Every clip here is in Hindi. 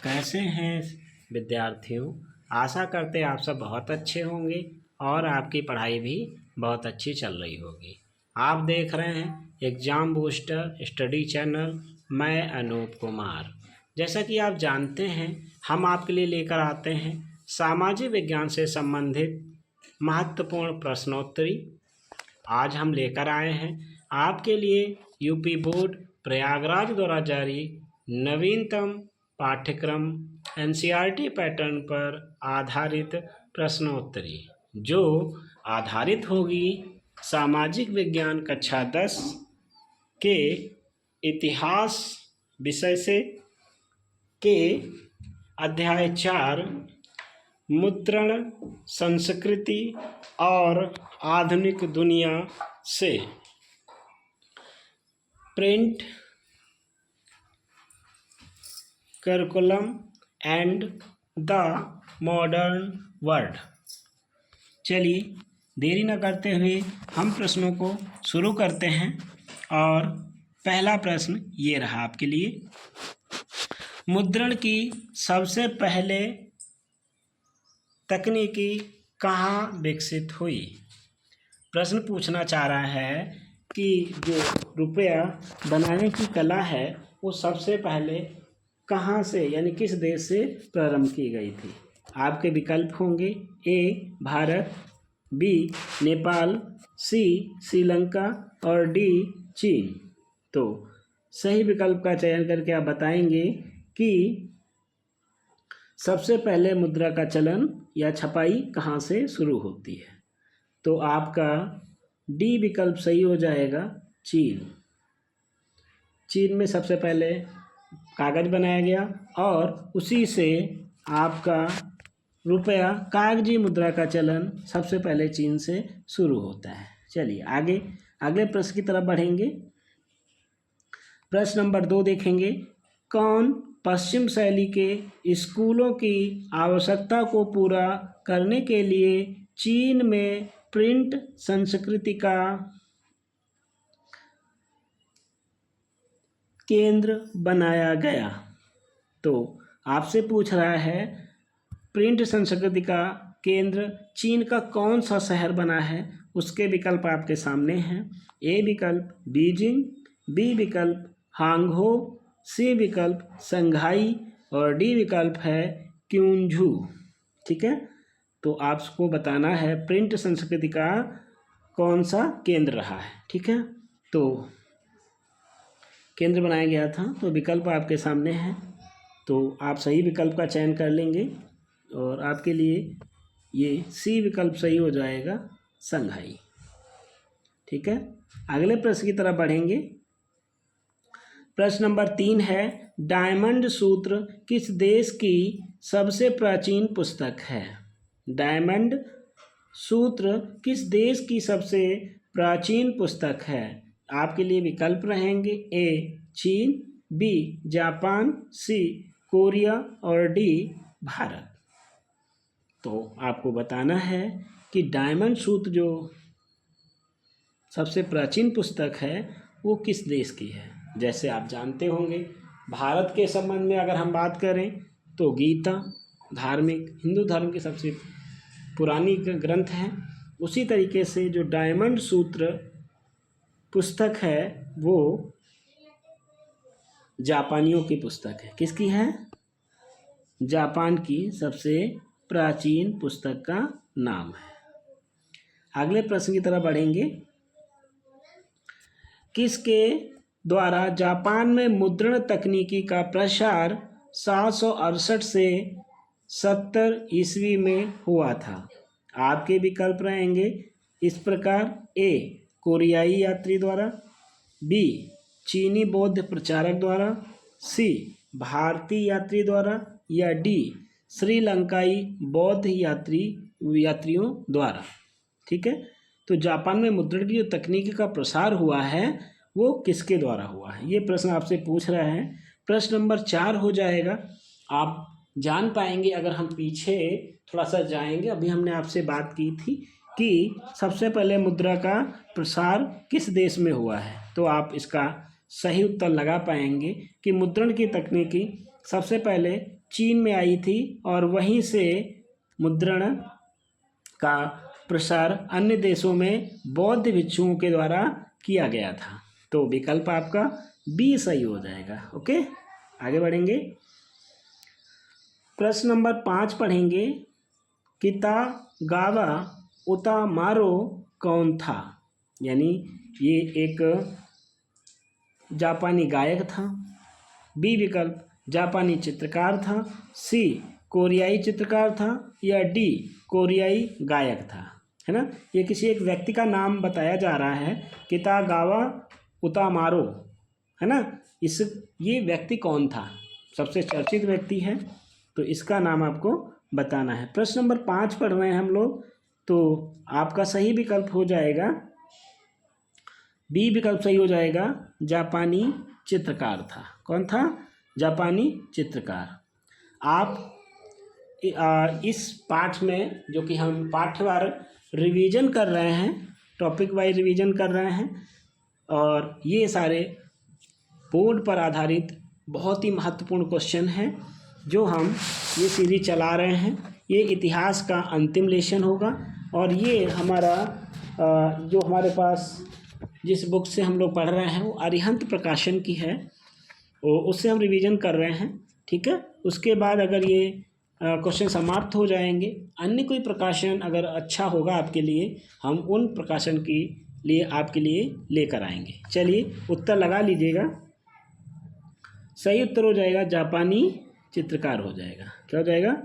कैसे हैं विद्यार्थियों। आशा करते आप सब बहुत अच्छे होंगे और आपकी पढ़ाई भी बहुत अच्छी चल रही होगी। आप देख रहे हैं एग्ज़ाम बूस्टर स्टडी चैनल। मैं अनूप कुमार। जैसा कि आप जानते हैं हम आपके लिए लेकर आते हैं सामाजिक विज्ञान से संबंधित महत्वपूर्ण प्रश्नोत्तरी। आज हम लेकर आए हैं आपके लिए यूपी बोर्ड प्रयागराज द्वारा जारी नवीनतम पाठ्यक्रम एनसीईआरटी पैटर्न पर आधारित प्रश्नोत्तरी, जो आधारित होगी सामाजिक विज्ञान कक्षा 10 के इतिहास विषय से के अध्याय 4 मुद्रण संस्कृति और आधुनिक दुनिया से। Print curriculum and the modern world. चलिए देरी न करते हुए हम प्रश्नों को शुरू करते हैं और पहला प्रश्न ये रहा आपके लिए। मुद्रण की सबसे पहले तकनीकी कहाँ विकसित हुई? प्रश्न पूछना चाह रहा है कि जो रुपया बनाने की कला है वो सबसे पहले कहाँ से यानी किस देश से प्रारंभ की गई थी। आपके विकल्प होंगे ए भारत, बी नेपाल, सी श्रीलंका और डी चीन। तो सही विकल्प का चयन करके आप बताएंगे कि सबसे पहले मुद्रा का चलन या छपाई कहाँ से शुरू होती है। तो आपका डी विकल्प सही हो जाएगा, चीन। चीन में सबसे पहले कागज़ बनाया गया और उसी से आपका रुपया कागजी मुद्रा का चलन सबसे पहले चीन से शुरू होता है। चलिए आगे अगले प्रश्न की तरफ बढ़ेंगे। प्रश्न नंबर 2 देखेंगे। कौन पश्चिम शैली के स्कूलों की आवश्यकता को पूरा करने के लिए चीन में प्रिंट संस्कृति का केंद्र बनाया गया? तो आपसे पूछ रहा है प्रिंट संस्कृति का केंद्र चीन का कौन सा शहर बना है। उसके विकल्प आपके सामने हैं। ए विकल्प बीजिंग, बी विकल्प हांगझो, सी विकल्प संघाई और डी विकल्प है क्यूंझू। ठीक है, तो आपको बताना है प्रिंट संस्कृति का कौन सा केंद्र रहा है। ठीक है, तो केंद्र बनाया गया था, तो विकल्प आपके सामने है। तो आप सही विकल्प का चयन कर लेंगे और आपके लिए ये सी विकल्प सही हो जाएगा, संघाई। ठीक है, अगले प्रश्न की तरफ बढ़ेंगे। प्रश्न नंबर 3 है। डायमंड सूत्र किस देश की सबसे प्राचीन पुस्तक है? डायमंड सूत्र किस देश की सबसे प्राचीन पुस्तक है? आपके लिए विकल्प रहेंगे ए चीन, बी जापान, सी कोरिया और डी भारत। तो आपको बताना है कि डायमंड सूत्र जो सबसे प्राचीन पुस्तक है वो किस देश की है। जैसे आप जानते होंगे भारत के संबंध में अगर हम बात करें तो गीता धार्मिक हिंदू धर्म की सबसे पुरानी ग्रंथ है। उसी तरीके से जो डायमंड सूत्र पुस्तक है वो जापानियों की पुस्तक है। किसकी है? जापान की सबसे प्राचीन पुस्तक का नाम है। अगले प्रश्न की तरफ बढ़ेंगे। किसके द्वारा जापान में मुद्रण तकनीकी का प्रसार 768 से 70 ईस्वी में हुआ था? आपके विकल्प रहेंगे इस प्रकार। ए कोरियाई यात्री द्वारा, बी चीनी बौद्ध प्रचारक द्वारा, सी भारतीय यात्री द्वारा या डी श्रीलंकाई बौद्ध यात्रियों द्वारा। ठीक है, तो जापान में मुद्रण की जो तकनीकी का प्रसार हुआ है वो किसके द्वारा हुआ है, ये प्रश्न आपसे पूछ रहा है। प्रश्न नंबर 4 हो जाएगा। आप जान पाएंगे अगर हम पीछे थोड़ा सा जाएंगे। अभी हमने आपसे बात की थी कि सबसे पहले मुद्रा का प्रसार किस देश में हुआ है, तो आप इसका सही उत्तर लगा पाएंगे कि मुद्रण की तकनीकी सबसे पहले चीन में आई थी और वहीं से मुद्रण का प्रसार अन्य देशों में बौद्ध भिक्षुओं के द्वारा किया गया था। तो विकल्प आपका बी सही हो जाएगा। ओके, आगे बढ़ेंगे। प्रश्न नंबर 5 पढ़ेंगे। कितागावा उतामारो कौन था? यानी ये एक जापानी गायक था। बी विकल्प जापानी चित्रकार था, सी कोरियाई चित्रकार था, या डी कोरियाई गायक था। है ना, ये किसी एक व्यक्ति का नाम बताया जा रहा है, कितागावा उतामारो, है ना। ये व्यक्ति कौन था? सबसे चर्चित व्यक्ति है, तो इसका नाम आपको बताना है। प्रश्न नंबर 5 पढ़ रहे हैं हम लोग, तो आपका सही विकल्प हो जाएगा बी विकल्प सही हो जाएगा, जापानी चित्रकार था। कौन था? जापानी चित्रकार। आप इस पाठ में, जो कि हम पाठवार रिवीजन कर रहे हैं, टॉपिक वाइज रिवीजन कर रहे हैं, और ये सारे बोर्ड पर आधारित बहुत ही महत्वपूर्ण क्वेश्चन हैं जो हम ये सीरीज चला रहे हैं। ये इतिहास का अंतिम लेसन होगा, और ये हमारा जो हमारे पास जिस बुक से हम लोग पढ़ रहे हैं वो अरिहंत प्रकाशन की है, उससे हम रिवीजन कर रहे हैं। ठीक है, उसके बाद अगर ये क्वेश्चन समाप्त हो जाएंगे, अन्य कोई प्रकाशन अगर अच्छा होगा आपके लिए, हम उन प्रकाशन के लिए आपके लिए लेकर आएंगे। चलिए उत्तर लगा लीजिएगा। सही उत्तर हो जाएगा जापानी चित्रकार हो जाएगा। क्या हो जाएगा?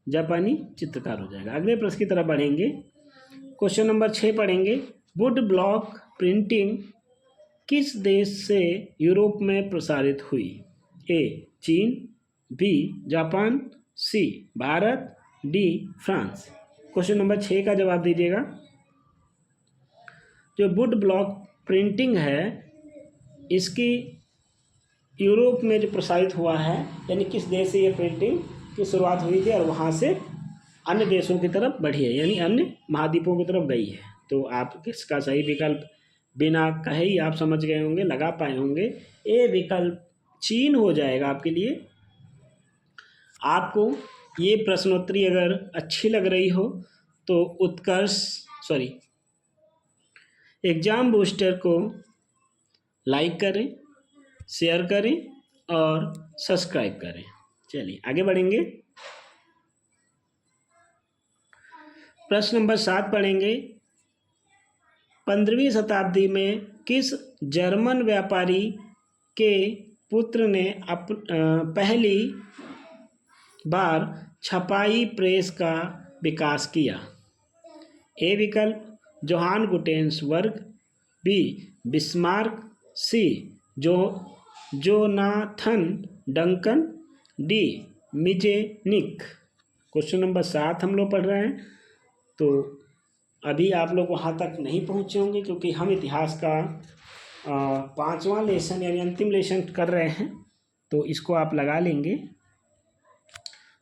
जापानी चित्रकार हो जाएगा। अगले प्रश्न की तरफ बढ़ेंगे। क्वेश्चन नंबर 6 पढ़ेंगे। वुड ब्लॉक प्रिंटिंग किस देश से यूरोप में प्रसारित हुई? ए चीन, B Japan, C Bharat, D France. Question number 6 का जवाब दीजिएगा। जो वुड ब्लॉक प्रिंटिंग है, इसकी यूरोप में जो प्रसारित हुआ है, यानी किस देश से ये प्रिंटिंग की शुरुआत हुई थी और वहाँ से अन्य देशों की तरफ बढ़ी है, यानी अन्य महाद्वीपों की तरफ गई है। तो आप इसका सही विकल्प बिना कहे ही आप समझ गए होंगे, लगा पाए होंगे। ए विकल्प चीन हो जाएगा आपके लिए। आपको ये प्रश्नोत्तरी अगर अच्छी लग रही हो तो एग्जाम बूस्टर को लाइक करें, शेयर करें और सब्सक्राइब करें। चलिए आगे बढ़ेंगे। प्रश्न नंबर 7 पढ़ेंगे। 15वीं शताब्दी में किस जर्मन व्यापारी के पुत्र ने पहली बार छपाई प्रेस का विकास किया? ए विकल्प Johann Gutenberg, B Bismarck, C Jonathan Duncan, D मिजेनिक। क्वेश्चन नंबर 7 हम लोग पढ़ रहे हैं। तो अभी आप लोग वहाँ तक नहीं पहुँचे होंगे, क्योंकि हम इतिहास का 5वां लेसन यानी अंतिम लेसन कर रहे हैं, तो इसको आप लगा लेंगे।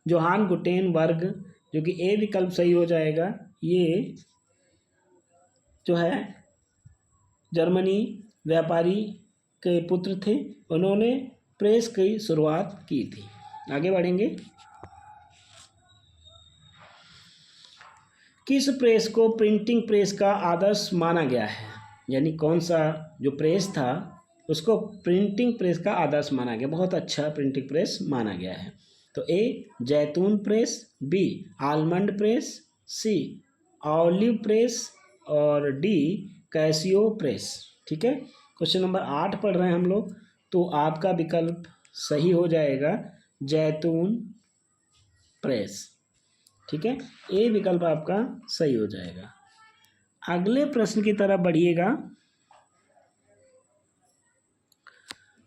जोहान गुटेनबर्ग, जो कि ए विकल्प सही हो जाएगा, ये जो है जर्मनी व्यापारी के पुत्र थे। उन्होंने प्रेस की शुरुआत की थी। आगे बढ़ेंगे। किस प्रेस को प्रिंटिंग प्रेस का आदर्श माना गया है? यानी कौन सा जो प्रेस था उसको प्रिंटिंग प्रेस का आदर्श माना गया, बहुत अच्छा प्रिंटिंग प्रेस माना गया है। तो ए जैतून प्रेस, बी आलमंड प्रेस, सी ऑलिव प्रेस और डी कैसियो प्रेस। ठीक है, क्वेश्चन नंबर 8 पढ़ रहे हैं हम लोग। तो आपका विकल्प सही हो जाएगा जैतून प्रेस। ठीक है, ए विकल्प आपका सही हो जाएगा। अगले प्रश्न की तरफ बढ़िएगा।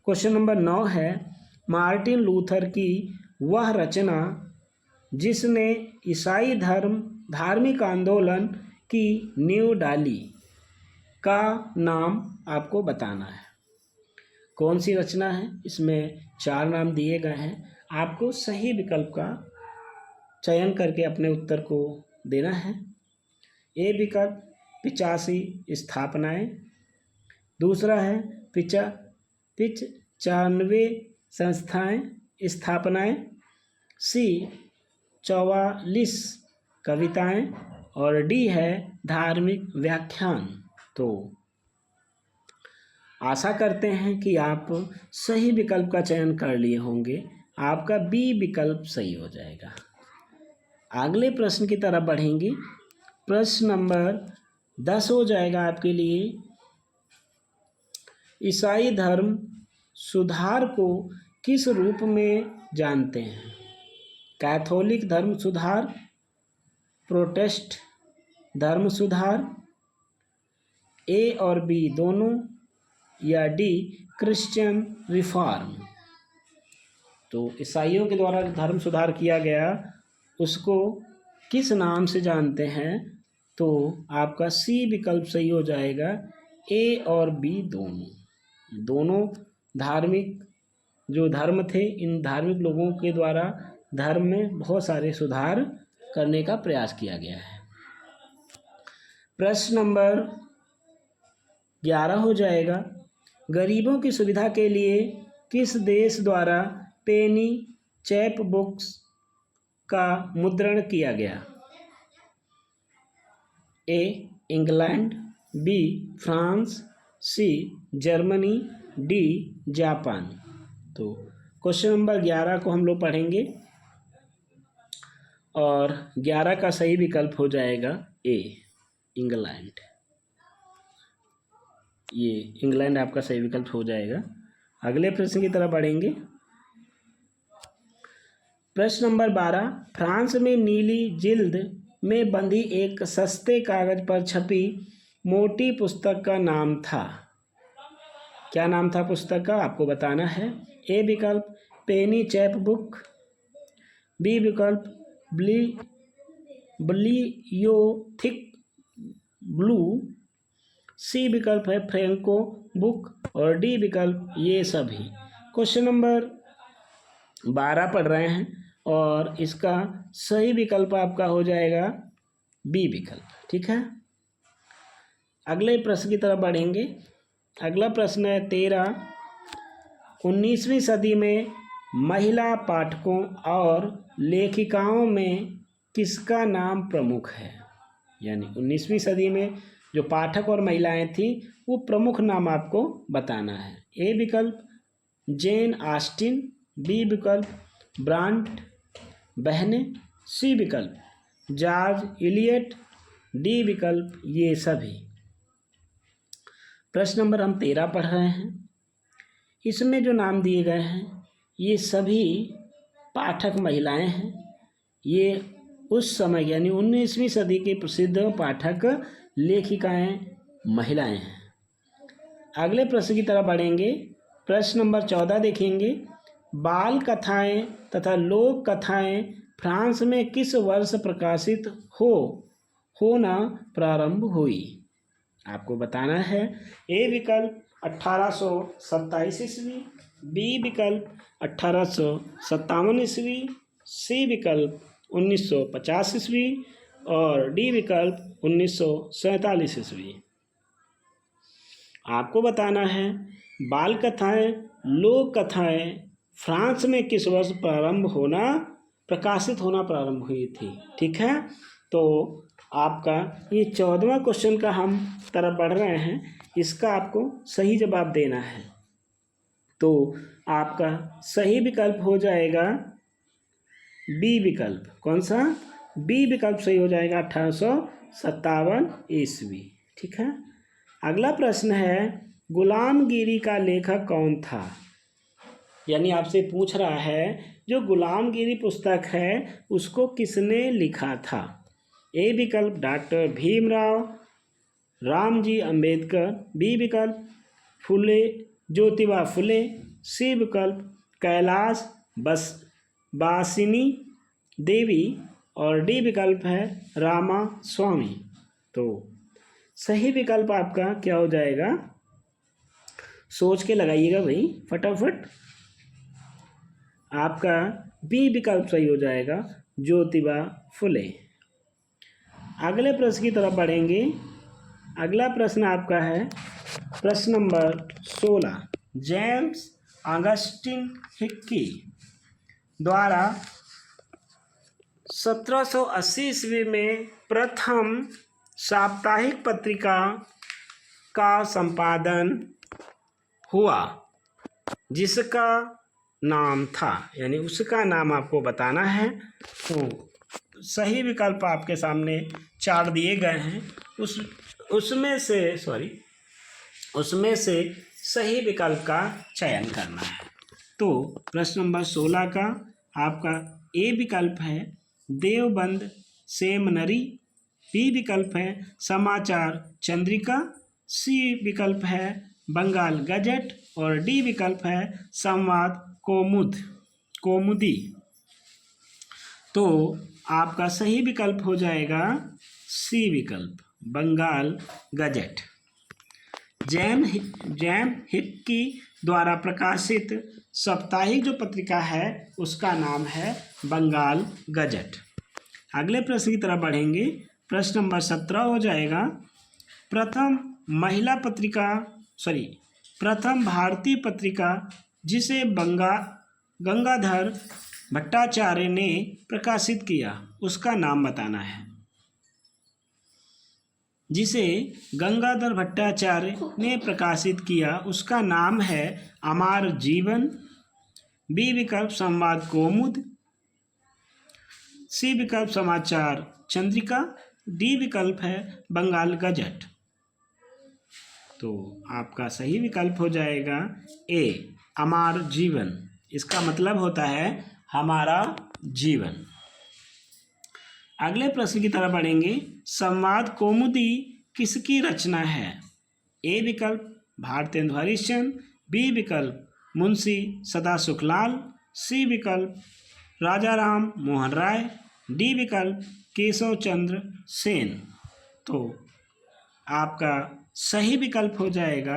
क्वेश्चन नंबर 9 है। मार्टिन लूथर की वह रचना जिसने ईसाई धार्मिक आंदोलन की नींव डाली का नाम आपको बताना है। कौन सी रचना है? इसमें 4 नाम दिए गए हैं। आपको सही विकल्प का चयन करके अपने उत्तर को देना है। ए विकल्प 85 स्थापनाएं, दूसरा है 95 संस्थाएं स्थापनाएं, सी 44 कविताएं और डी है धार्मिक व्याख्यान। तो आशा करते हैं कि आप सही विकल्प का चयन कर लिए होंगे। आपका बी विकल्प सही हो जाएगा। अगले प्रश्न की तरफ बढ़ेंगे। प्रश्न नंबर 10 हो जाएगा आपके लिए। ईसाई धर्म सुधार को किस रूप में जानते हैं? कैथोलिक धर्म सुधार, प्रोटेस्ट धर्म सुधार, ए और बी दोनों, या डी क्रिश्चियन रिफॉर्म। तो ईसाइयों के द्वारा धर्म सुधार किया गया उसको किस नाम से जानते हैं? तो आपका सी विकल्प सही हो जाएगा। ए और बी दोनों धार्मिक जो धर्म थे, इन धार्मिक लोगों के द्वारा धर्म में बहुत सारे सुधार करने का प्रयास किया गया है। प्रश्न नंबर 11 हो जाएगा। गरीबों की सुविधा के लिए किस देश द्वारा पेनी चैप बुक्स का मुद्रण किया गया? A England, B France, C Germany, D Japan. तो क्वेश्चन नंबर 11 को हम लोग पढ़ेंगे और 11 का सही विकल्प हो जाएगा ए इंग्लैंड। ये इंग्लैंड आपका सही विकल्प हो जाएगा। अगले प्रश्न की तरफ बढ़ेंगे। प्रश्न नंबर 12। फ्रांस में नीली जिल्द में बंधी एक सस्ते कागज पर छपी मोटी पुस्तक का नाम था। क्या नाम था पुस्तक का? आपको बताना है। ए विकल्प पेनी चैप बुक, बी विकल्प बिब्लियोथिक ब्लू, सी विकल्प है फ्रेंको बुक और डी विकल्प ये सभी। क्वेश्चन नंबर 12 पढ़ रहे हैं और इसका सही विकल्प आपका हो जाएगा बी विकल्प। ठीक है, अगले प्रश्न की तरफ बढ़ेंगे। अगला प्रश्न है 13। 19वीं सदी में महिला पाठकों और लेखिकाओं में किसका नाम प्रमुख है? यानी 19वीं सदी में जो पाठक और महिलाएं थी वो प्रमुख नाम आपको बताना है। ए विकल्प जेन ऑस्टिन, बी विकल्प ब्रांट बहने, सी विकल्प जॉर्ज इलियट, डी विकल्प ये सभी। प्रश्न नंबर हम 13 पढ़ रहे हैं। इसमें जो नाम दिए गए हैं ये सभी पाठक महिलाएं हैं। ये उस समय यानी 19वीं सदी के प्रसिद्ध पाठक लेखिकाएं महिलाएं हैं। अगले प्रश्न की तरफ बढ़ेंगे। प्रश्न नंबर 14 देखेंगे। बाल कथाएं तथा लोक कथाएं फ्रांस में किस वर्ष प्रकाशित होना प्रारंभ हुई? आपको बताना है। ए विकल्प 1827 ईस्वी, बी विकल्प 1857 ईस्वी, सी विकल्प 1950 ईस्वी और डी विकल्प 1947 ईस्वी। आपको बताना है बाल कथाएं लोक कथाएं फ्रांस में किस वर्ष प्रकाशित होना प्रारंभ हुई थी। ठीक है, तो आपका ये 14वां क्वेश्चन का हम तरफ बढ़ रहे हैं। इसका आपको सही जवाब देना है। तो आपका सही विकल्प हो जाएगा बी विकल्प। कौन सा? बी विकल्प सही हो जाएगा 1857 ईस्वी। ठीक है, अगला प्रश्न है गुलामगिरी का लेखक कौन था? यानी आपसे पूछ रहा है जो गुलामगिरी पुस्तक है उसको किसने लिखा था? ए विकल्प डॉक्टर भीमराव रामजी अंबेडकर, बी विकल्प फुले ज्योतिबा फुले, सी विकल्प कैलाश बासिनी देवी और डी विकल्प है रामा स्वामी। तो सही विकल्प आपका क्या हो जाएगा? सोच के लगाइएगा भाई फटाफट। आपका बी विकल्प सही हो जाएगा ज्योतिबा फुले। अगले प्रश्न की तरफ बढ़ेंगे। अगला प्रश्न आपका है प्रश्न नंबर 16। जेम्स ऑगस्टिन हिक्की द्वारा 1780 ईस्वी में प्रथम साप्ताहिक पत्रिका का संपादन हुआ, जिसका नाम था, यानी उसका नाम आपको बताना है। तो सही विकल्प आपके सामने 4 दिए गए हैं, उसमें से सही विकल्प का चयन करना है। तो प्रश्न नंबर 16 का आपका ए विकल्प है देवबंद सेमनरी, बी विकल्प है समाचार चंद्रिका, सी विकल्प है बंगाल गजट और डी विकल्प है संवाद कौमुदी। तो आपका सही विकल्प हो जाएगा सी विकल्प, बंगाल गजट। जैम हिक्की द्वारा प्रकाशित साप्ताहिक जो पत्रिका है उसका नाम है बंगाल गजट। अगले प्रश्न की तरफ बढ़ेंगे। प्रश्न नंबर 17 हो जाएगा प्रथम भारतीय पत्रिका जिसे गंगाधर भट्टाचार्य ने प्रकाशित किया, उसका नाम बताना है। जिसे गंगाधर भट्टाचार्य ने प्रकाशित किया उसका नाम है अमर जीवन, बी विकल्प संवाद कौमुद, सी विकल्प समाचार चंद्रिका, डी विकल्प है बंगाल गजट। तो आपका सही विकल्प हो जाएगा ए अमर जीवन। इसका मतलब होता है हमारा जीवन। अगले प्रश्न की तरफ बढ़ेंगे। संवाद कौमुदी किसकी रचना है? ए विकल्प भारतेंदु हरिश्चंद्र, बी विकल्प मुंशी सदा सुखलाल, सी विकल्प राजा राम मोहन राय, डी विकल्प केशव चंद्र सेन। तो आपका सही विकल्प हो जाएगा,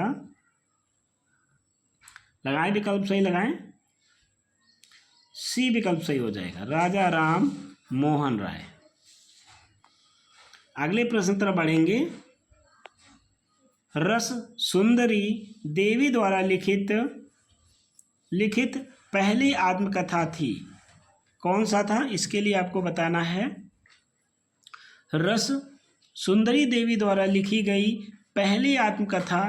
लगाएं विकल्प सही लगाएं, सी विकल्प सही हो जाएगा, राजा राम मोहन राय। अगले प्रश्न तरफ बढ़ेंगे। रस सुंदरी देवी द्वारा लिखित पहली आत्मकथा थी, कौन सा था? इसके लिए आपको बताना है। रस सुंदरी देवी द्वारा लिखी गई पहली आत्मकथा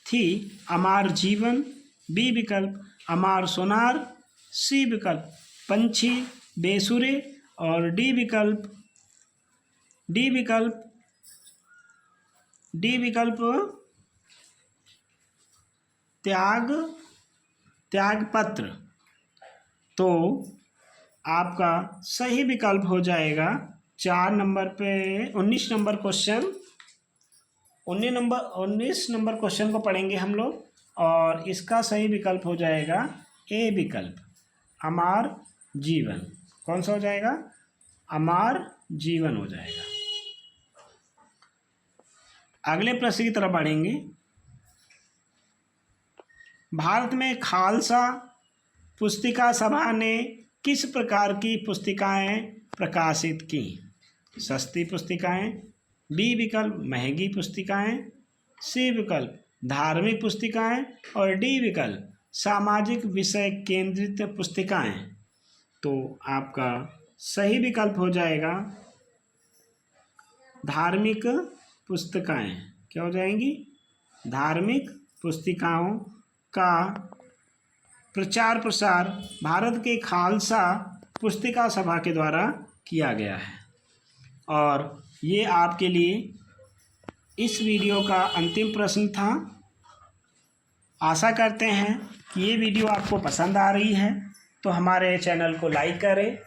थी अमर जीवन, बी विकल्प अमर सोनार, सी विकल्प पंछी बेसुरे और डी विकल्प त्यागपत्र। तो आपका सही विकल्प हो जाएगा 4 नंबर पे 19 नंबर क्वेश्चन 19 नंबर क्वेश्चन को पढ़ेंगे हम लोग, और इसका सही विकल्प हो जाएगा ए विकल्प अमर जीवन। कौन सा हो जाएगा? अमर जीवन हो जाएगा। अगले प्रश्न की तरफ बढ़ेंगे। भारत में खालसा पुस्तिका सभा ने किस प्रकार की पुस्तिकाएं प्रकाशित की? सस्ती पुस्तिकाएं, बी विकल्प महंगी पुस्तिकाएं, सी विकल्प धार्मिक पुस्तिकाएं और डी विकल्प सामाजिक विषय केंद्रित पुस्तिकाएं। तो आपका सही विकल्प हो जाएगा धार्मिक पुस्तिकाएं। क्या हो जाएंगी? धार्मिक पुस्तिकाओं का प्रचार प्रसार भारत के खालसा पुस्तिका सभा के द्वारा किया गया है। और ये आपके लिए इस वीडियो का अंतिम प्रश्न था। आशा करते हैं कि ये वीडियो आपको पसंद आ रही है, तो हमारे चैनल को लाइक करें,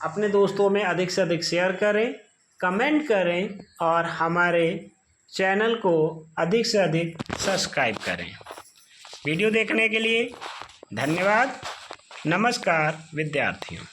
अपने दोस्तों में अधिक से अधिक शेयर करें, कमेंट करें और हमारे चैनल को अधिक से अधिक सब्सक्राइब करें। वीडियो देखने के लिए धन्यवाद। नमस्कार विद्यार्थियों।